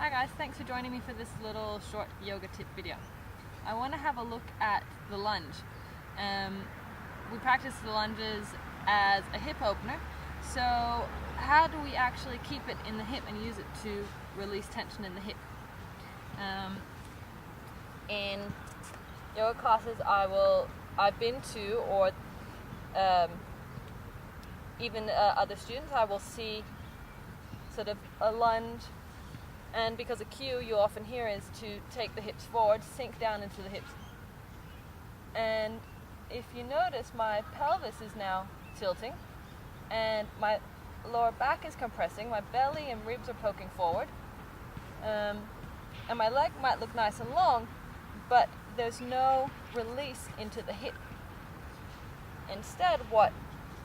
Hi guys, thanks for joining me for this little short yoga tip video. I want to have a look at the lunge. We practice the lunges as a hip opener, so how do we actually keep it in the hip and use it to release tension in the hip? In yoga classes I've been to, or even other students, I will see sort of a lunge, and because a cue you'll often hear is to take the hips forward, sink down into the hips. And if you notice, my pelvis is now tilting and my lower back is compressing, my belly and ribs are poking forward, and my leg might look nice and long, but there's no release into the hip. Instead, what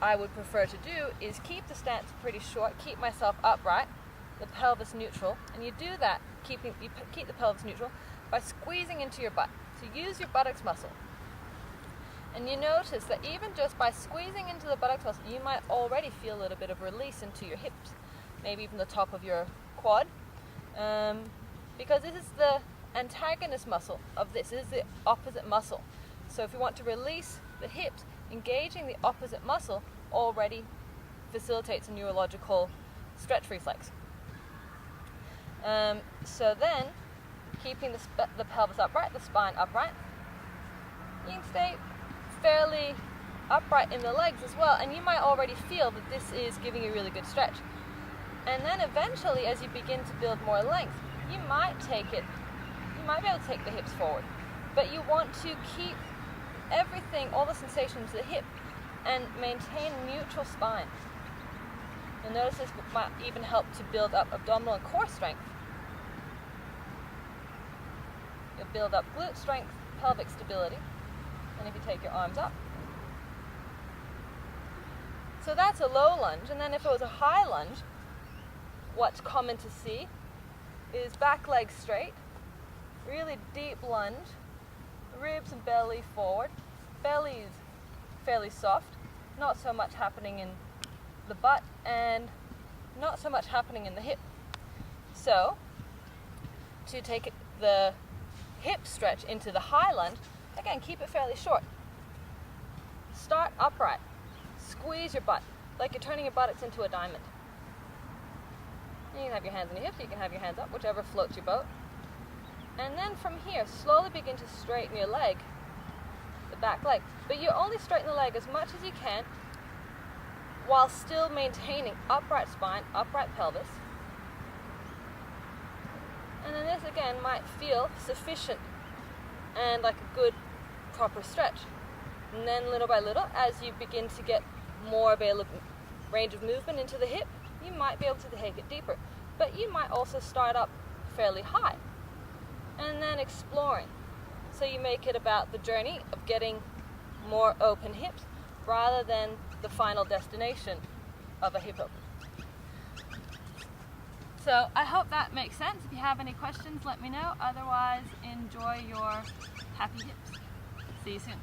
I would prefer to do is keep the stance pretty short, keep myself upright, the pelvis neutral, and you do that, keep the pelvis neutral by squeezing into your butt. So use your buttocks muscle. And you notice that even just by squeezing into the buttocks muscle, you might already feel a little bit of release into your hips, maybe even the top of your quad, because this is the antagonist muscle of this. This is the opposite muscle. So if you want to release the hips, engaging the opposite muscle already facilitates a neurological stretch reflex. So then, keeping the pelvis upright, the spine upright, you can stay fairly upright in the legs as well, and you might already feel that this is giving you a really good stretch. And then eventually, as you begin to build more length, you might be able to take the hips forward, but you want to keep everything, all the sensation to the hip, and maintain neutral spine. You'll notice this might even help to build up abdominal and core strength. You'll build up glute strength, pelvic stability, and if you take your arms up. So that's a low lunge, and then if it was a high lunge, what's common to see is back leg straight, really deep lunge, ribs and belly forward, belly is fairly soft, not so much happening in the butt and not so much happening in the hip. So to take the hip stretch into the high lunge, again, keep it fairly short. Start upright, squeeze your butt like you're turning your buttocks into a diamond. You can have your hands on your hips, you can have your hands up, whichever floats your boat. And then from here, slowly begin to straighten your leg, the back leg. But you only straighten the leg as much as you can while still maintaining upright spine, upright pelvis. And then this again might feel sufficient and like a good proper stretch. And then little by little, as you begin to get more available range of movement into the hip, you might be able to take it deeper. But you might also start up fairly high and then exploring. So you make it about the journey of getting more open hips rather than the final destination of a hip open. So I hope that makes sense. If you have any questions, let me know. Otherwise, enjoy your happy hips. See you soon.